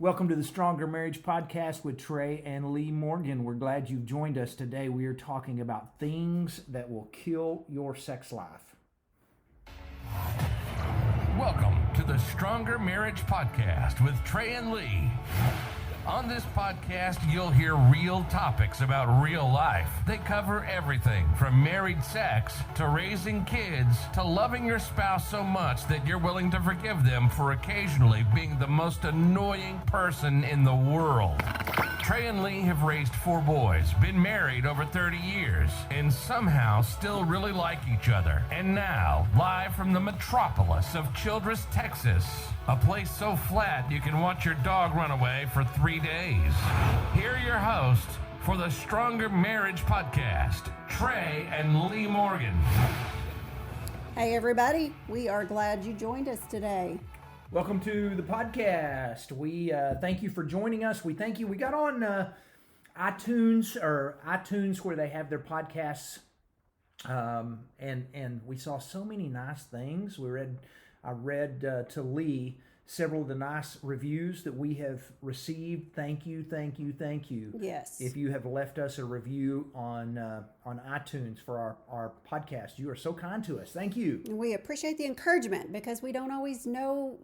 Welcome to the Stronger Marriage Podcast with Trey and Lee Morgan. We're glad you've joined us today. We are talking about things that will kill your sex life. Welcome to the Stronger Marriage Podcast with Trey and Lee. On this podcast, you'll hear real topics about real life. They cover everything from married sex to raising kids to loving your spouse so much that you're willing to forgive them for occasionally being the most annoying person in the world. Trey and Lee have raised 4 boys, been married over 30 years, and somehow still really like each other. And now, live from the metropolis of Childress, Texas, a place so flat you can watch your dog run away for 3 days. Here are your hosts for the Stronger Marriage Podcast, Trey and Lee Morgan. Hey everybody, we are glad you joined us today. Welcome to the podcast. We thank you for joining us. We thank you. We got on iTunes where they have their podcasts, and we saw so many nice things. I read to Lee several of the nice reviews that we have received. Thank you. Yes. If you have left us a review on iTunes for our podcast, you are so kind to us. Thank you. We appreciate the encouragement because we don't always know,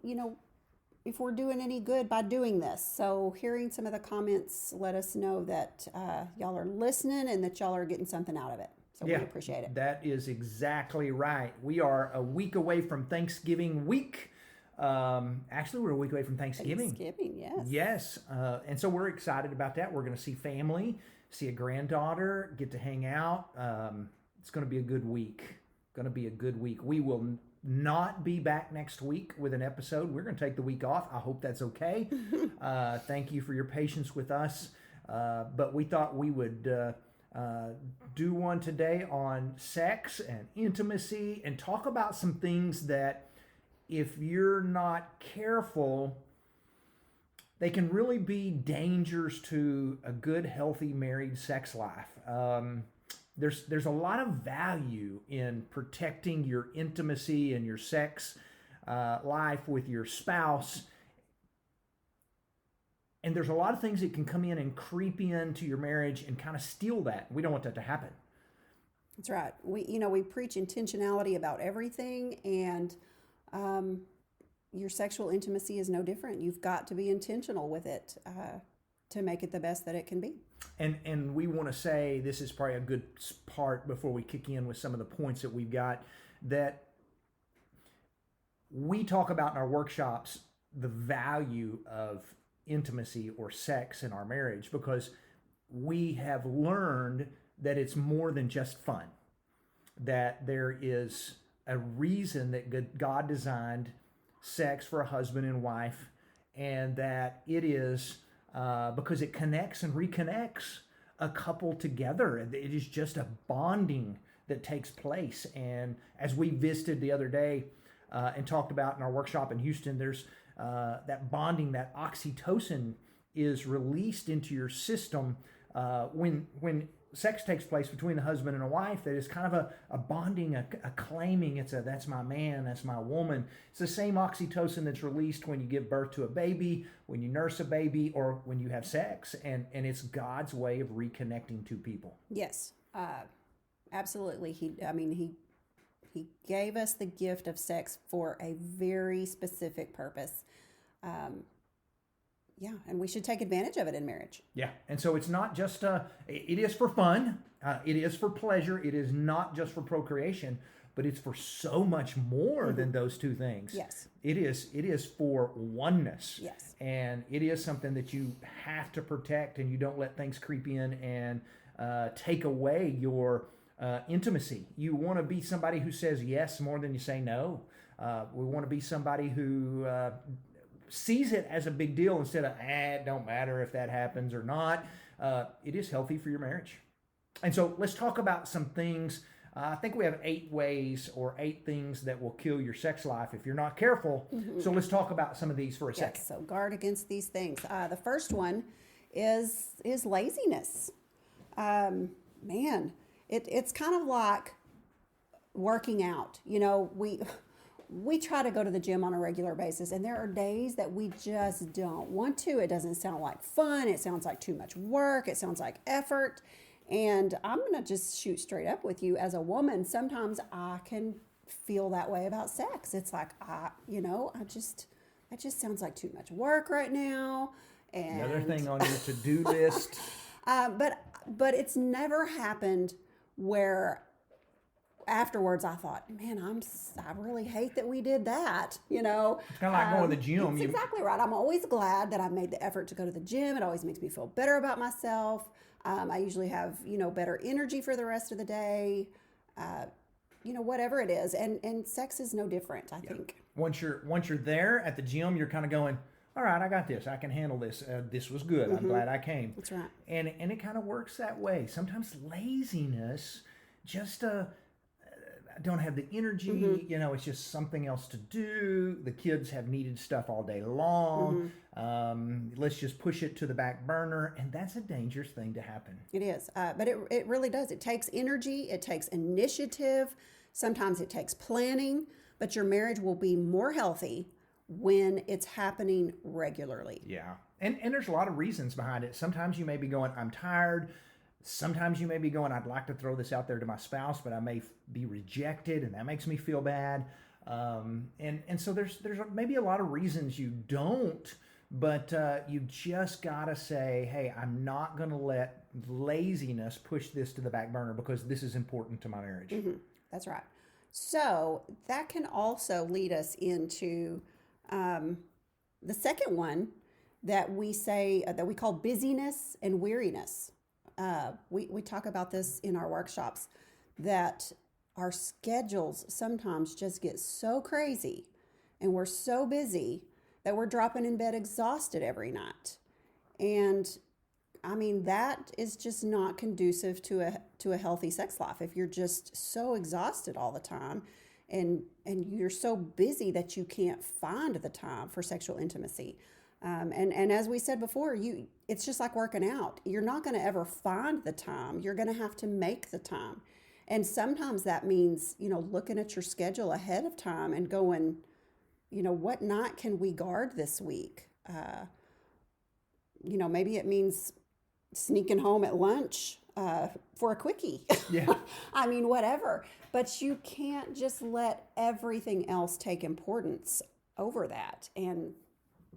if we're doing any good by doing this. So hearing some of the comments let us know that y'all are listening and that y'all are getting something out of it. So we appreciate it. That is exactly right. We are a week away from Thanksgiving week. Actually, we're a week away from Thanksgiving. Yes. Yes. And so we're excited about that. We're going to see family, see a granddaughter, get to hang out. It's going to be a good week. We will not be back next week with an episode. We're going to take the week off. I hope that's okay. Thank you for your patience with us. But we thought we would do one today on sex and intimacy and talk about some things that if you're not careful, they can really be dangers to a good, healthy married sex life. There's a lot of value in protecting your intimacy and your sex life with your spouse. And there's a lot of things that can come in and creep into your marriage and kind of steal that. We don't want that to happen. That's right. We preach intentionality about everything, and your sexual intimacy is no different. You've got to be intentional with it to make it the best that it can be. And we want to say, this is probably a good part before we kick in with some of the points that we've got, that we talk about in our workshops the value of intimacy or sex in our marriage, because we have learned that it's more than just fun, that there is a reason that God designed sex for a husband and wife, and that it is because it connects and reconnects a couple together. It is just a bonding that takes place. And as we visited the other day and talked about in our workshop in Houston, there's that bonding, that oxytocin is released into your system when sex takes place between a husband and a wife. That is kind of a bonding, a claiming. That's my man, that's my woman. It's the same oxytocin that's released when you give birth to a baby, when you nurse a baby, or when you have sex. And it's God's way of reconnecting two people. Yes, absolutely. He gave us the gift of sex for a very specific purpose. And we should take advantage of it in marriage. Yeah, and so it's not just, it is for fun, it is for pleasure, it is not just for procreation, but it's for so much more than those two things. Yes. It is for oneness. Yes. And it is something that you have to protect, and you don't let things creep in and take away your intimacy. You want to be somebody who says yes more than you say no. We want to be somebody who sees it as a big deal instead of, it don't matter if that happens or not. It is healthy for your marriage. And so let's talk about some things. I think we have 8 ways or 8 things that will kill your sex life if you're not careful. Mm-hmm. So let's talk about some of these for a second. So guard against these things. The first one is laziness. It's kind of like working out. we try to go to the gym on a regular basis, and there are days that we just don't want to. It doesn't sound like fun. It sounds like too much work. It sounds like effort. And I'm going to just shoot straight up with you. As a woman, sometimes I can feel that way about sex. It's like, that just sounds like too much work right now. And Another thing on your to-do list. but it's never happened where afterwards I thought, man, I really hate that we did that. It's kind of like going to the gym. That's exactly right. I'm always glad that I made the effort to go to the gym. It always makes me feel better about myself. I usually have, better energy for the rest of the day. Whatever it is. And sex is no different, I think. Once you're there at the gym, you're kind of going, all right, I got this. I can handle this. This was good. I'm glad I came. That's right. And it kind of works that way. Sometimes laziness, just I don't have the energy. It's just something else to do. The kids have needed stuff all day long. Let's just push it to the back burner, and that's a dangerous thing to happen. It is, but it really does. It takes energy. It takes initiative. Sometimes it takes planning, but your marriage will be more healthy when it's happening regularly. Yeah. And there's a lot of reasons behind it. Sometimes you may be going, I'm tired. Sometimes you may be going, I'd like to throw this out there to my spouse, but I may be rejected, and that makes me feel bad. And so there's maybe a lot of reasons you don't, but you just got to say, hey, I'm not going to let laziness push this to the back burner because this is important to my marriage. That's right. So that can also lead us into the second one that we say that we call busyness and weariness. We talk about this in our workshops, that our schedules sometimes just get so crazy and we're so busy that we're dropping in bed exhausted every night. And I mean, that is just not conducive to a healthy sex life. If you're just so exhausted all the time and you're so busy that you can't find the time for sexual intimacy. And as we said before, it's just like working out. You're not going to ever find the time. You're going to have to make the time. And sometimes that means, looking at your schedule ahead of time and going, what night can we guard this week? Maybe it means sneaking home at lunch for a quickie. Yeah. I mean, whatever. But you can't just let everything else take importance over that. And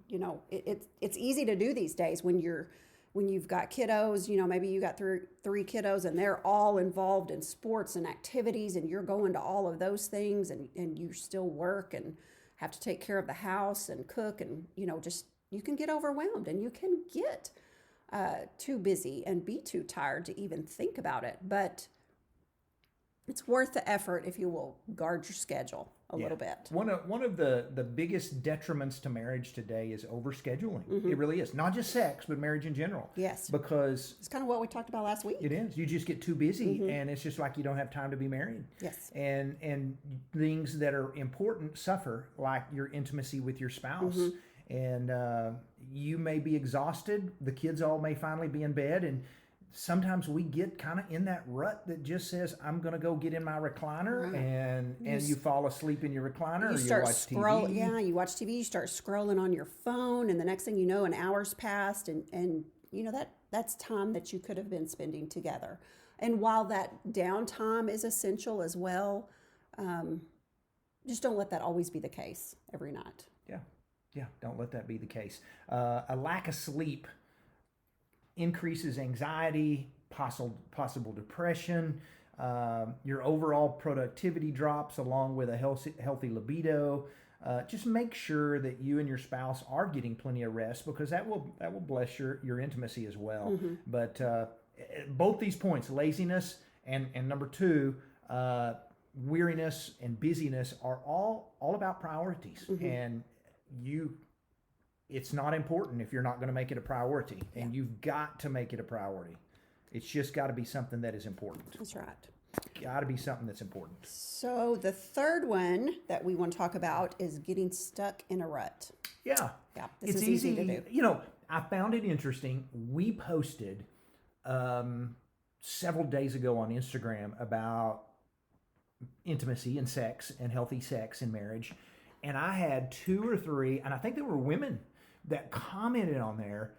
it's easy to do these days when you've got kiddos. Maybe you got three kiddos and they're all involved in sports and activities, and you're going to all of those things, and you still work and have to take care of the house and cook, and you can get overwhelmed, and you can get too busy and be too tired to even think about it. But it's worth the effort if you will guard your schedule a little bit. One of the biggest detriments to marriage today is overscheduling. It really is. Not just sex, but marriage in general. Yes. Because it's kind of what we talked about last week. It is. You just get too busy, and it's just like you don't have time to be married. Yes. And things that are important suffer, like your intimacy with your spouse. And you may be exhausted. The kids all may finally be in bed, and sometimes we get kind of in that rut that just says, I'm going to go get in my recliner, and you fall asleep in your recliner, or you watch TV. Yeah, you watch TV, you start scrolling on your phone, and the next thing you know, an hour's passed, and that's time that you could have been spending together. And while that downtime is essential as well, just don't let that always be the case every night. Yeah, don't let that be the case. A lack of sleep increases anxiety, possible depression. Your overall productivity drops along with a healthy libido. Just make sure that you and your spouse are getting plenty of rest, because that will bless your intimacy as well. But both these points, laziness and number two, weariness and busyness, are all about priorities. And it's not important if you're not going to make it a priority, and you've got to make it a priority. It's just got to be something that is important. That's right. Got to be something that's important. So the third one that we want to talk about is getting stuck in a rut. Yeah. This is easy to do. I found it interesting. We posted several days ago on Instagram about intimacy and sex and healthy sex in marriage. And I had 2 or 3, and I think there were women that commented on there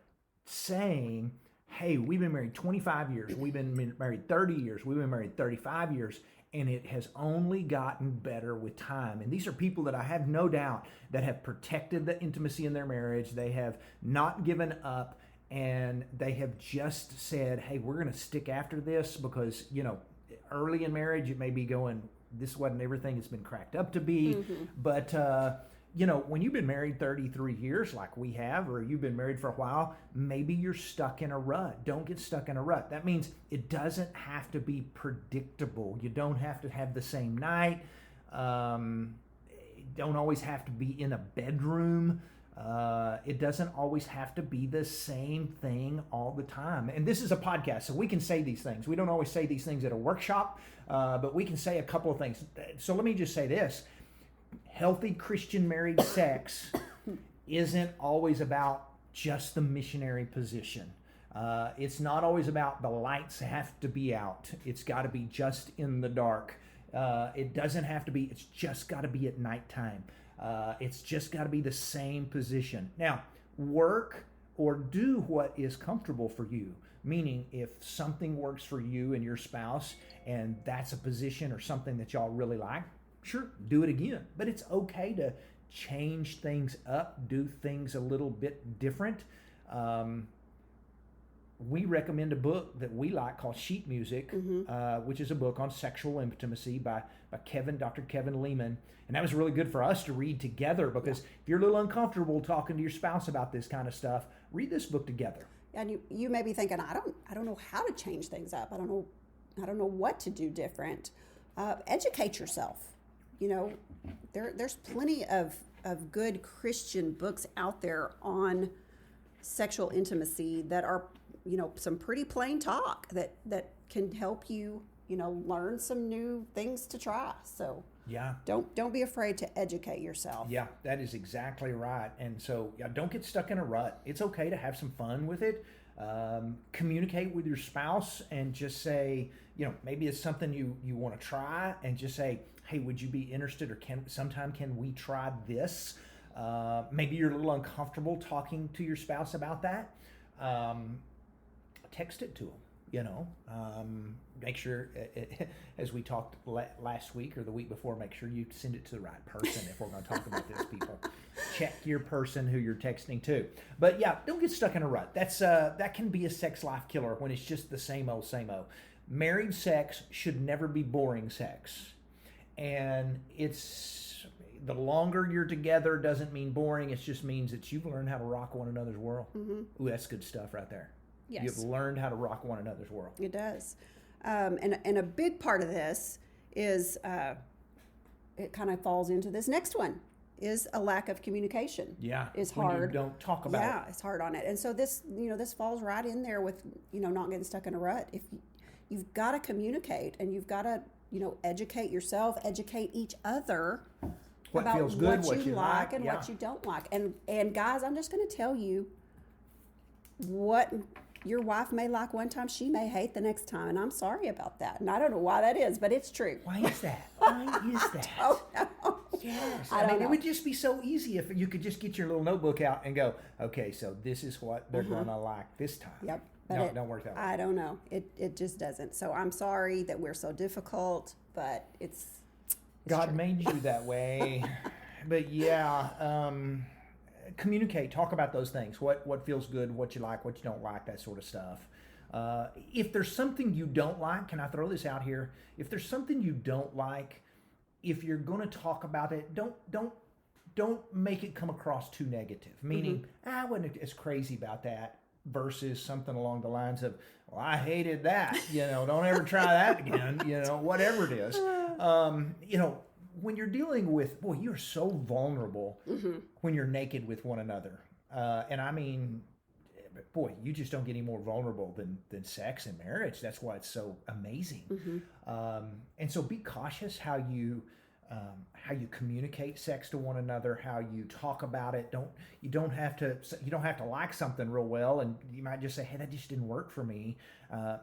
saying, hey, we've been married 25 years, we've been married 30 years, we've been married 35 years, and it has only gotten better with time. And these are people that I have no doubt that have protected the intimacy in their marriage. They have not given up, and they have just said, hey, we're going to stick after this because, early in marriage, it may be going, this wasn't everything it's been cracked up to be. But, when you've been married 33 years like we have, or you've been married for a while, maybe you're stuck in a rut. Don't get stuck in a rut. That means it doesn't have to be predictable. You don't have to have the same night. Don't always have to be in a bedroom. It doesn't always have to be the same thing all the time. And this is a podcast, so we can say these things. We don't always say these things at a workshop, but we can say a couple of things. So let me just say this. Healthy Christian married sex isn't always about just the missionary position. It's not always about the lights have to be out. It's got to be just in the dark. It doesn't have to be, it's just got to be at nighttime. It's just got to be the same position. Now, work or do what is comfortable for you. Meaning, if something works for you and your spouse, and that's a position or something that y'all really like, sure, do it again. But it's okay to change things up, do things a little bit different. We recommend a book that we like called Sheet Music, which is a book on sexual intimacy by Dr. Kevin Leman. And that was really good for us to read together because if you're a little uncomfortable talking to your spouse about this kind of stuff, read this book together. And you may be thinking, I don't know how to change things up. I don't know what to do different. Educate yourself. There's plenty of good Christian books out there on sexual intimacy that are, some pretty plain talk that can help you, learn some new things to try. So yeah, don't be afraid to educate yourself. Yeah, that is exactly right. And so don't get stuck in a rut. It's okay to have some fun with it. Communicate with your spouse and just say, maybe it's something you want to try, and just say, hey, would you be interested, or can we try this? Maybe you're a little uncomfortable talking to your spouse about that. Text it to them, make sure, as we talked last week or the week before, make sure you send it to the right person if we're going to talk about this, people. Check your person who you're texting to. But yeah, don't get stuck in a rut. That can be a sex life killer when it's just the same old, same old. Married sex should never be boring sex. And it's the longer you're together doesn't mean boring. It just means that you've learned how to rock one another's world. Ooh, that's good stuff right there. Yes. You've learned how to rock one another's world. It does. And a big part of this is, it kind of falls into this next one, is a lack of communication. Yeah. Is when hard. you don't talk about it. Yeah, it's hard on it. And so this falls right in there with, not getting stuck in a rut. If you've got to communicate, and you've got to, educate yourself, educate each other What about feels good, what you like and yeah. what you don't like. And guys, I'm just going to tell you what your wife may like one time, she may hate the next time, and I'm sorry about that. And I don't know why that is, but it's true. Why is that? Why is that? Oh, no. Yes. I don't know. It would just be so easy if you could just get your little notebook out and go, okay, so this is what they're going to like this time. Yep. No, it don't work that way. I don't know. It just doesn't. So I'm sorry that we're so difficult, but it's God true. made you that way. But yeah, communicate, talk about those things. What feels good, what you like, what you don't like, that sort of stuff. If there's something you don't like, can I throw this out here? If there's something you don't like, if you're going to talk about it, don't make it come across too negative. Meaning, I wasn't as crazy about that, versus something along the lines of, well, I hated that. Don't ever try that again. Whatever it is. When you're dealing with, boy, you're so vulnerable when you're naked with one another. And I mean, boy, you just don't get any more vulnerable than sex and marriage. That's why it's so amazing. And so be cautious how you how you communicate sex to one another, how you talk about it. You don't have to like something real well, and you might just say, "Hey, that just didn't work for me."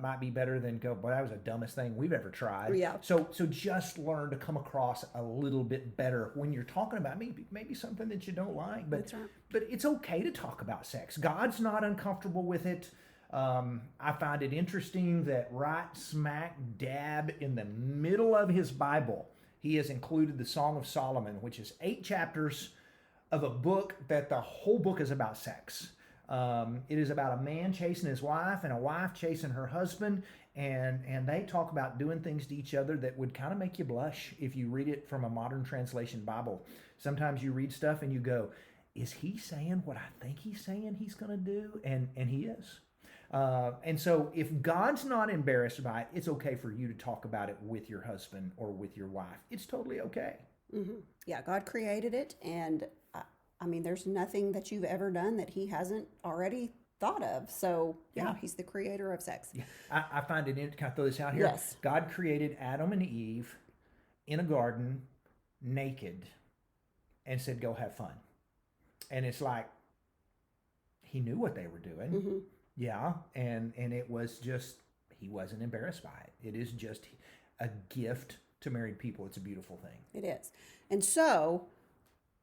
Might be better than go, "Boy, that was the dumbest thing we've ever tried." Yeah. So just learn to come across a little bit better when you're talking about maybe something that you don't like. But That's right. but it's okay to talk about sex. God's not uncomfortable with it. I find it interesting that right smack dab in the middle of his Bible, he has included the Song of Solomon, which is 8 chapters of a book that the whole book is about sex. It is about a man chasing his wife and a wife chasing her husband, and they talk about doing things to each other that would kind of make you blush if you read it from a modern translation Bible. Sometimes you read stuff and you go, "Is he saying what I think he's saying he's going to do?" And he is. And so if God's not embarrassed by it, it's okay for you to talk about it with your husband or with your wife. It's totally okay. Mm-hmm. Yeah, God created it, and I mean, there's nothing that you've ever done that he hasn't already thought of. So, yeah, he's the creator of sex. Yeah. I find it, can I throw this out here? Yes. God created Adam and Eve in a garden, naked, and said, "Go have fun." And it's like, he knew what they were doing. Mm-hmm. Yeah, and it was just, he wasn't embarrassed by it. It is just a gift to married people. It's a beautiful thing. It is. And so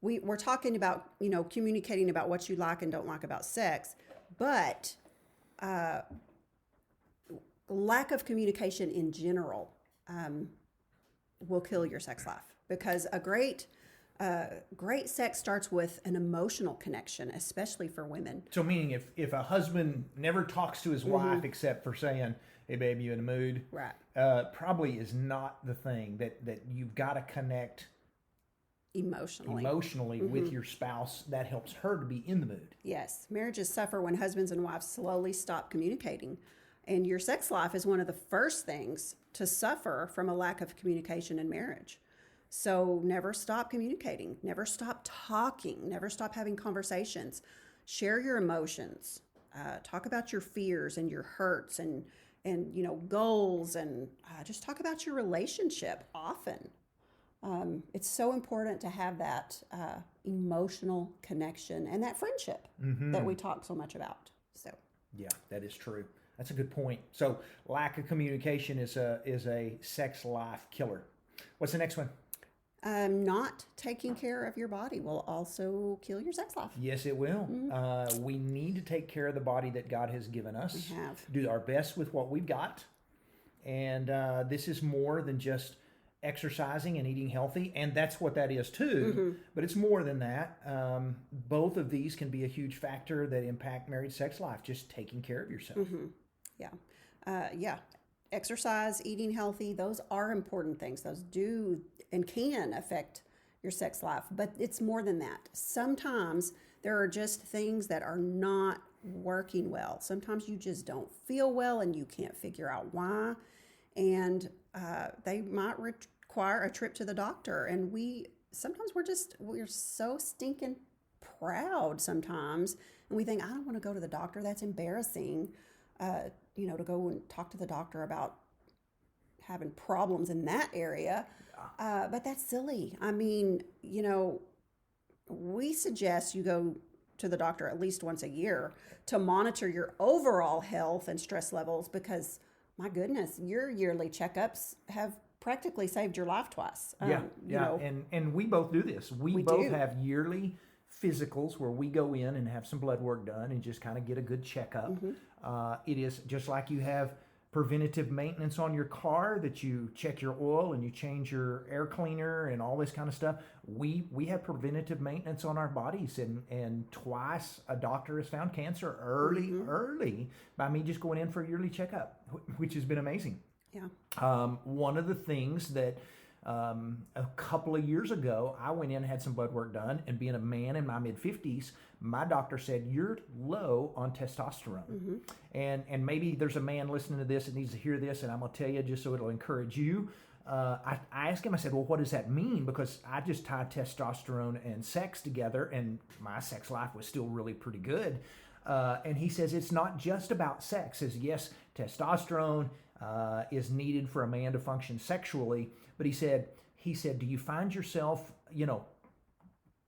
we're talking about, communicating about what you like and don't like about sex, but lack of communication in general will kill your sex life, because a great sex starts with an emotional connection, especially for women. So meaning if a husband never talks to his wife except for saying, "Hey babe, you in the mood?" Right. Probably is not the thing that you've got to connect emotionally with your spouse. That helps her to be in the mood. Yes. Marriages suffer when husbands and wives slowly stop communicating. And your sex life is one of the first things to suffer from a lack of communication in marriage. So never stop communicating, never stop talking, never stop having conversations. Share your emotions. Talk about your fears and your hurts and goals, and just talk about your relationship often. It's so important to have that emotional connection and that friendship that we talk so much about. So yeah, that is true. That's a good point. So lack of communication is a sex life killer. What's the next one? Not taking care of your body will also kill your sex life. Yes, it will. We need to take care of the body that God has given us. We have. Do our best with what we've got. And this is more than just exercising and eating healthy. And that's what that is too. But it's more than that. Both of these can be a huge factor that impact married sex life, just taking care of yourself. Yeah. Exercise, eating healthy, those are important things. Those do and can affect your sex life, but it's more than that. Sometimes there are just things that are not working well. Sometimes you just don't feel well and you can't figure out why, and they might require a trip to the doctor. And we're so stinking proud sometimes, and we think, "I don't want to go to the doctor. That's embarrassing." To go and talk to the doctor about having problems in that area. But that's silly. I mean, we suggest you go to the doctor at least once a year to monitor your overall health and stress levels, because my goodness, your yearly checkups have practically saved your life twice. And we both do this. We both have yearly physicals where we go in and have some blood work done and just kind of get a good checkup. It is just like you have preventative maintenance on your car, that you check your oil and you change your air cleaner and all this kind of stuff. We have preventative maintenance on our bodies, and twice a doctor has found cancer early by me just going in for a yearly checkup, which has been amazing. Yeah. One of the things that a couple of years ago, I went in and had some blood work done, and being a man in my mid-50s, my doctor said, "You're low on testosterone." And maybe there's a man listening to this that needs to hear this, and I'm going to tell you just so it'll encourage you. I asked him, I said, "Well, what does that mean?" Because I just tied testosterone and sex together, and my sex life was still really pretty good. And he says it's not just about sex. He says, yes, testosterone is needed for a man to function sexually, but he said he said, do you find yourself,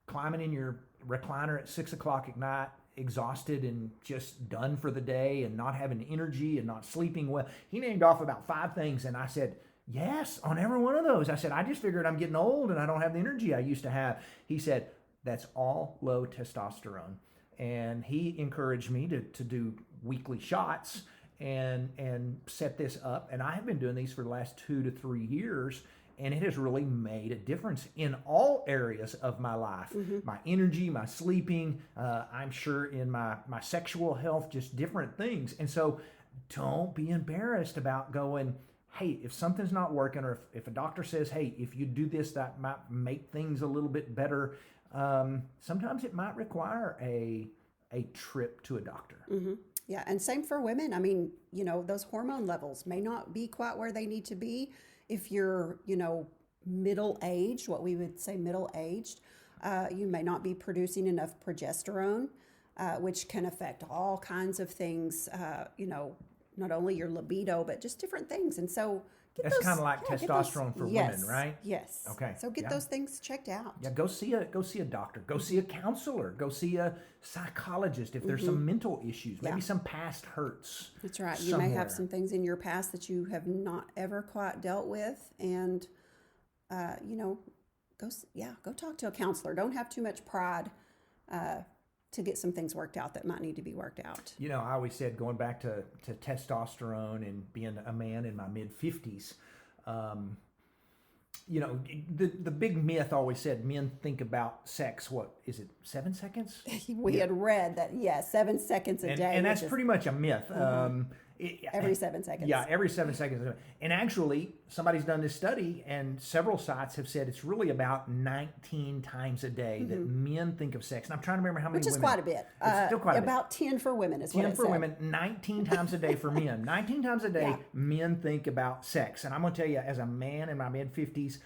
climbing in your recliner at 6 o'clock at night, exhausted and just done for the day and not having energy and not sleeping well? He named off about 5 things, and I said, yes, on every one of those. I said, I just figured I'm getting old and I don't have the energy I used to have. He said, that's all low testosterone. And he encouraged me to do weekly shots and set this up. And I have been doing these for the last 2 to 3 years, and it has really made a difference in all areas of my life. My energy, my sleeping, I'm sure in my sexual health, just different things. And so don't be embarrassed about going, hey, if something's not working, or if a doctor says, hey, if you do this, that might make things a little bit better. Sometimes it might require a trip to a doctor. Yeah, and same for women. I mean, those hormone levels may not be quite where they need to be. If you're, middle-aged, what we would say middle-aged, you may not be producing enough progesterone, which can affect all kinds of things, not only your libido, but just different things. And so that's kind of like testosterone for women, right? Yes. Okay. So get those things checked out. Yeah, go see a doctor. Go see a counselor. Go see a psychologist if there's some mental issues, maybe some past hurts. That's right. You may have some things in your past that you have not ever quite dealt with, and go talk to a counselor. Don't have too much pride to get some things worked out that might need to be worked out. I always said, going back to testosterone and being a man in my mid-50s, the big myth always said men think about sex, what is it, 7 seconds? We had read that, 7 seconds a day. And that's pretty much a myth. Every 7 seconds. Yeah, every 7 seconds. And actually, somebody's done this study, and several sites have said it's really about 19 times a day that men think of sex. And I'm trying to remember how many women. Which is quite a bit. It's still quite a bit. About 10 for women is 10 what it for said. women, 19 times a day for men. 19 times a day, men think about sex. And I'm going to tell you, as a man in my mid-50s,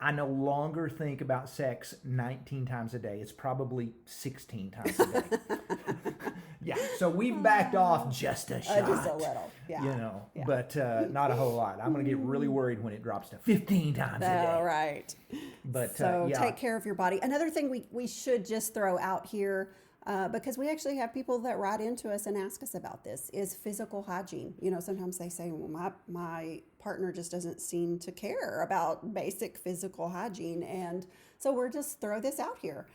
I no longer think about sex 19 times a day. It's probably 16 times a day. Yeah, so we've backed off just a shot. Just a little, but not a whole lot. I'm going to get really worried when it drops to 15 times a day. All right. But so take care of your body. Another thing we should just throw out here, because we actually have people that write into us and ask us about this, is physical hygiene. Sometimes they say, well, my partner just doesn't seem to care about basic physical hygiene. And so we're just throw this out here.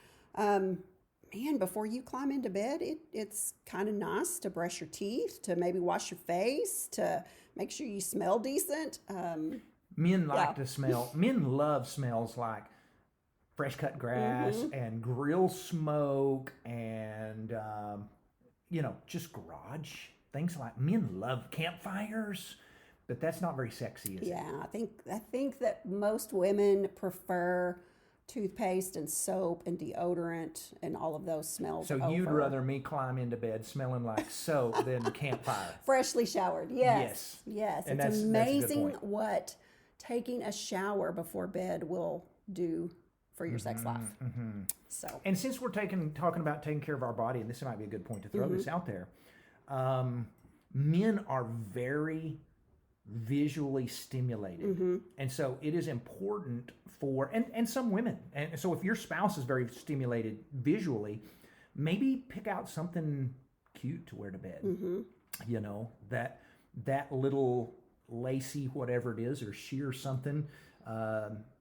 Before you climb into bed, it's kind of nice to brush your teeth, to maybe wash your face, to make sure you smell decent. Men like to smell. Men love smells like fresh cut grass and grill smoke and, just garage. Things like, men love campfires, but that's not very sexy, is it? Yeah, I think that most women prefer toothpaste and soap and deodorant and all of those smells. So you'd rather me climb into bed smelling like soap than campfire? Freshly showered, yes. And it's amazing what taking a shower before bed will do for your sex life. So, and since we're talking about taking care of our body, and this might be a good point to throw this out there, men are very visually stimulated, and so it is important for and some women, and so if your spouse is very stimulated visually, maybe pick out something cute to wear to bed. That little lacy whatever it is, or sheer something,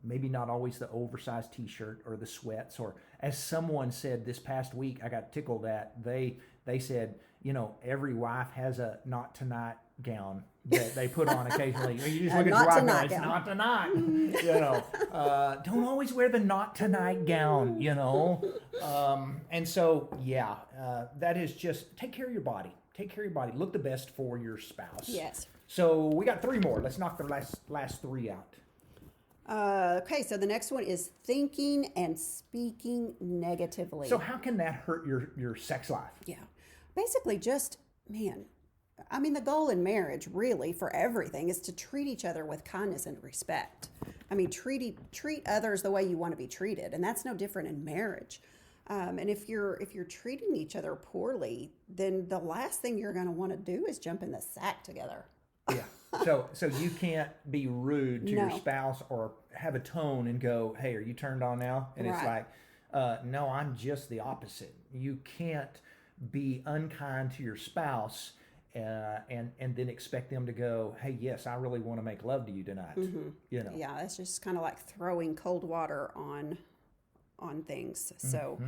maybe not always the oversized t-shirt or the sweats, or as someone said this past week, I got tickled at, they said, every wife has a not tonight gown that they put on occasionally. You just look at your wife and it's not tonight. Don't always wear the not tonight gown, And so, that is just, take care of your body. Take care of your body. Look the best for your spouse. yes. So we got 3 more. Let's knock the last 3 out. Okay, so the next one is thinking and speaking negatively. So how can that hurt your sex life? Yeah. Basically just, the goal in marriage really for everything is to treat each other with kindness and respect. Treat others the way you want to be treated, and that's no different in marriage. And if you're treating each other poorly, then the last thing you're going to want to do is jump in the sack together. Yeah. So you can't be rude to your No. spouse or have a tone and go, "Hey, are you turned on now?" And it's Right. like, "No, I'm just the opposite." You can't be unkind to your spouse and then expect them to go, "Hey, yes, I really want to make love to you tonight." You know. Yeah, it's just kind of like throwing cold water on things. So,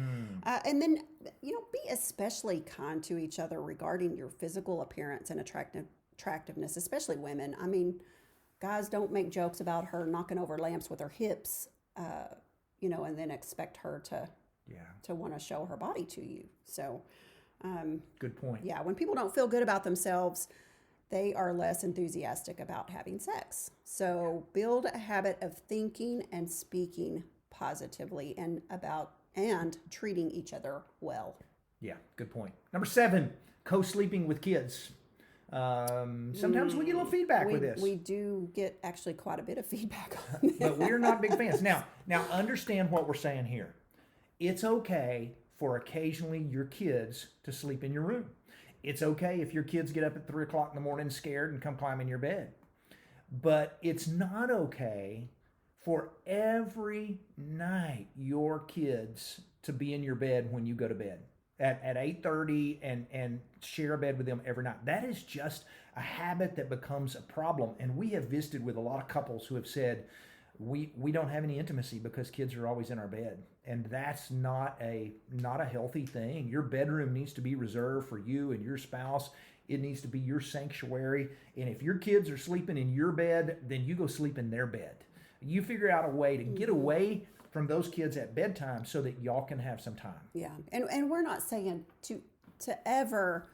and then be especially kind to each other regarding your physical appearance and attractiveness, especially women. I mean, guys don't make jokes about her knocking over lamps with her hips, and then expect her Yeah. to want to show her body to you. So, Good point. yeah, when people don't feel good about themselves, they are less enthusiastic about having sex. So build a habit of thinking and speaking positively and treating each other well. Yeah, good point. Number 7, co-sleeping with kids. Sometimes we get a little feedback with this. We do get actually quite a bit of feedback on that. But we're not big fans. Now understand what we're saying here. It's okay for occasionally your kids to sleep in your room. It's okay if your kids get up at 3 o'clock in the morning scared and come climb in your bed. But it's not okay for every night your kids to be in your bed when you go to bed at 8:30 and share a bed with them every night. That is just a habit that becomes a problem. And we have visited with a lot of couples who have said, we don't have any intimacy because kids are always in our bed. And that's not a healthy thing. Your bedroom needs to be reserved for you and your spouse. It needs to be your sanctuary. And if your kids are sleeping in your bed, then you go sleep in their bed. You figure out a way to get away from those kids at bedtime so that y'all can have some time. Yeah. And we're not saying to ever,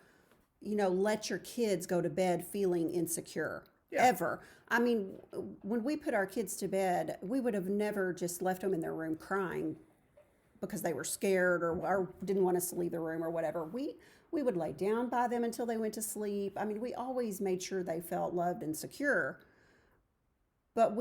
let your kids go to bed feeling insecure. Yeah. Ever. I mean, when we put our kids to bed, we would have never just left them in their room crying because they were scared or didn't want us to leave the room or whatever. We would lay down by them until they went to sleep. I mean, we always made sure they felt loved and secure. But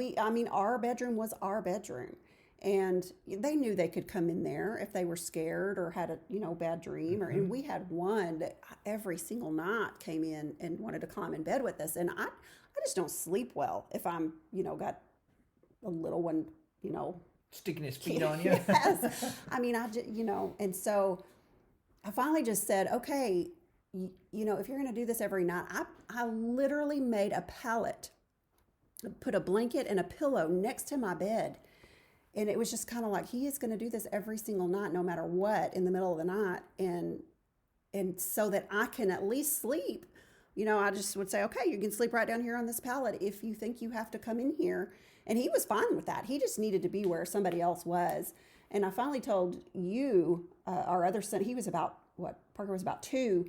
our bedroom was our bedroom. And they knew they could come in there if they were scared or had a bad dream. And we had one that every single night came in and wanted to climb in bed with us. And I just don't sleep well if I'm got a little one Sticking his feet on you. Yes. I mean, and so I finally just said, okay, if you're going to do this every night, I literally made a pallet, put a blanket and a pillow next to my bed. And it was just kind of like, he is going to do this every single night, no matter what, in the middle of the night. And so that I can at least sleep, I just would say, okay, you can sleep right down here on this pallet if you think you have to come in here. And he was fine with that. He just needed to be where somebody else was. And I finally told our other son, he was Parker was about 2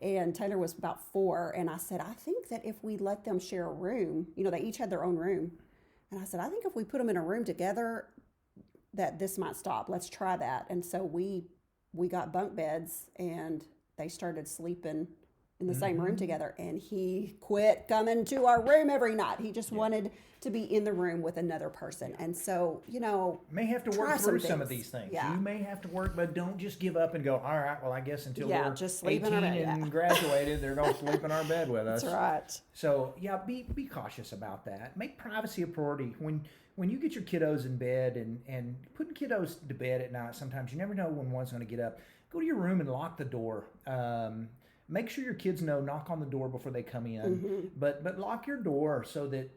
and Taylor was about 4. And I said, I think that if we let them share a room, they each had their own room. And I said, I think if we put them in a room together, that this might stop. Let's try that. And so we got bunk beds and they started sleeping in the same room together. And he quit coming to our room every night. He just wanted to be in the room with another person. And so, may have to work through some of these things. Yeah. You may have to work, but don't just give up and go, all right, well, I guess until we're just sleep 18 in our bed. and graduated, they're going to sleep in our bed with us. That's right. So, yeah, be cautious about that. Make privacy a priority. When you get your kiddos in bed and putting kiddos to bed at night, sometimes you never know when one's going to get up. Go to your room and lock the door. Make sure your kids know, knock on the door before they come in, but lock your door so that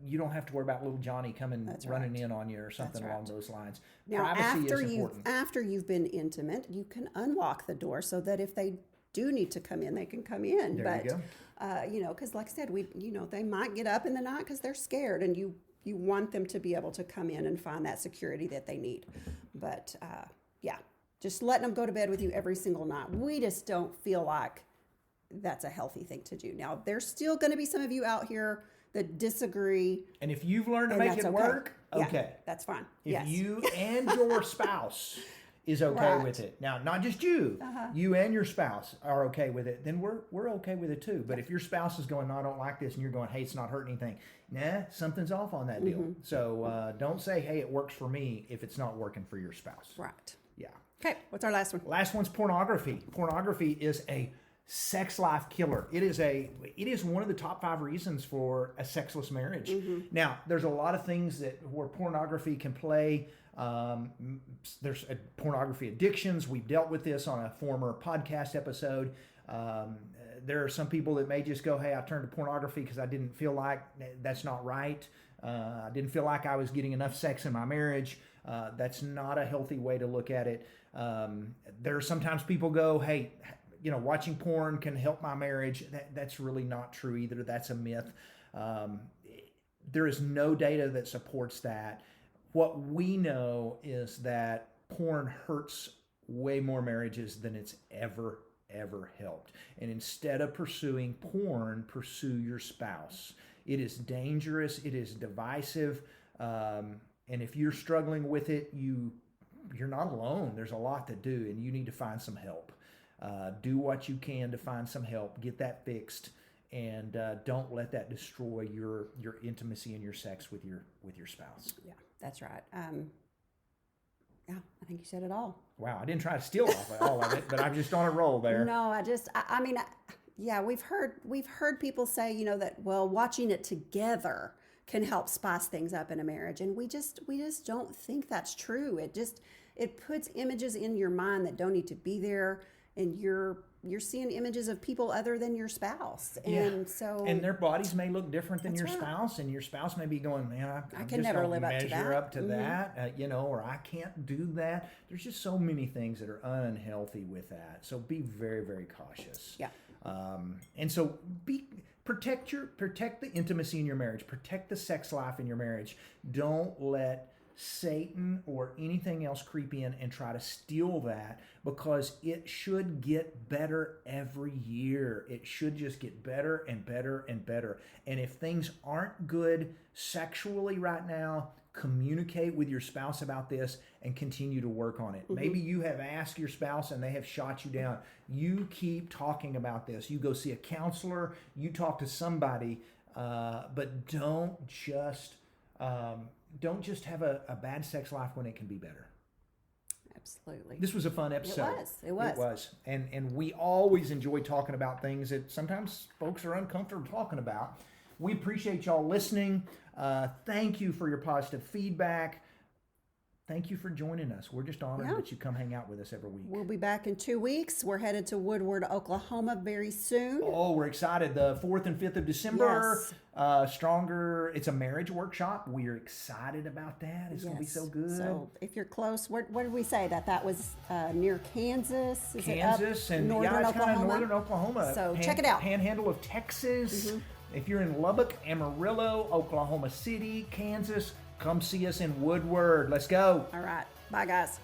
you don't have to worry about little Johnny coming running in on you or something along those lines. Now, Privacy is important. after you've been intimate, you can unlock the door so that if they do need to come in, they can come in. There you go. Because like I said, they might get up in the night because they're scared, and you want them to be able to come in and find that security that they need. But just letting them go to bed with you every single night. We just don't feel like that's a healthy thing to do. Now, there's still going to be some of you out here that disagree. And if you've learned to make it work, okay. Yeah, that's fine. If you and your spouse is okay with it. Now, not just you, you and your spouse are okay with it, then we're okay with it too. But if your spouse is going, no, I don't like this, and you're going, hey, it's not hurting anything. Nah, something's off on that deal. So don't say, hey, it works for me if it's not working for your spouse. Right. Yeah. Okay, what's our last one? Last one's pornography. Pornography is a sex life killer. It is one of the top 5 reasons for a sexless marriage. Now, there's a lot of things where pornography can play. There's pornography addictions. We've dealt with this on a former podcast episode. There are some people that may just go, hey, I turned to pornography because I didn't feel like that's not right. I didn't feel like I was getting enough sex in my marriage. That's not a healthy way to look at it. There are sometimes people go, hey, watching porn can help my marriage. That's really not true either. That's a myth. There is no data that supports that. What we know is that porn hurts way more marriages than it's ever helped. And instead of pursuing porn, pursue your spouse. It is dangerous. It is divisive. And if you're struggling with it, you're not alone. There's a lot to do, and you need to find some help. Do what you can to find some help. Get that fixed, and don't let that destroy your intimacy and your sex with your spouse. Yeah, that's right. Yeah, I think you said it all. Wow, I didn't try to steal all of it, but I'm just on a roll there. No, I mean, yeah, we've heard people say, that, well, watching it together can help spice things up in a marriage, and we just don't think that's true. It puts images in your mind that don't need to be there, and you're seeing images of people other than your spouse, and their bodies may look different than your spouse, and your spouse may be going, man, I can never live up to that. Measure up to that, or I can't do that. There's just so many things that are unhealthy with that. So be very, very cautious. Yeah. And so protect the intimacy in your marriage. Protect the sex life in your marriage. Don't let Satan or anything else creep in and try to steal that, because it should get better every year. It should just get better and better and better. And if things aren't good sexually right now, communicate with your spouse about this and continue to work on it. Mm-hmm. Maybe you have asked your spouse and they have shot you down. You keep talking about this. You go see a counselor, you talk to somebody, but don't just have a bad sex life when it can be better. Absolutely. This was a fun episode. It was. And we always enjoy talking about things that sometimes folks are uncomfortable talking about. We appreciate y'all listening. Thank you for your positive feedback. Thank you for joining us. We're just honored that you come hang out with us every week. We'll be back in 2 weeks. We're headed to Woodward, Oklahoma very soon. Oh, we're excited. The 4th and 5th of December. Yes. Stronger. It's a marriage workshop. We're excited about that. It's going to be so good. So if you're close, where did we say that was near Kansas? Is Kansas, and northern it's Oklahoma? kind of northern Oklahoma. So check it out. Panhandle of Texas. Mm-hmm. If you're in Lubbock, Amarillo, Oklahoma City, Kansas, come see us in Woodward. Let's go. All right. Bye, guys.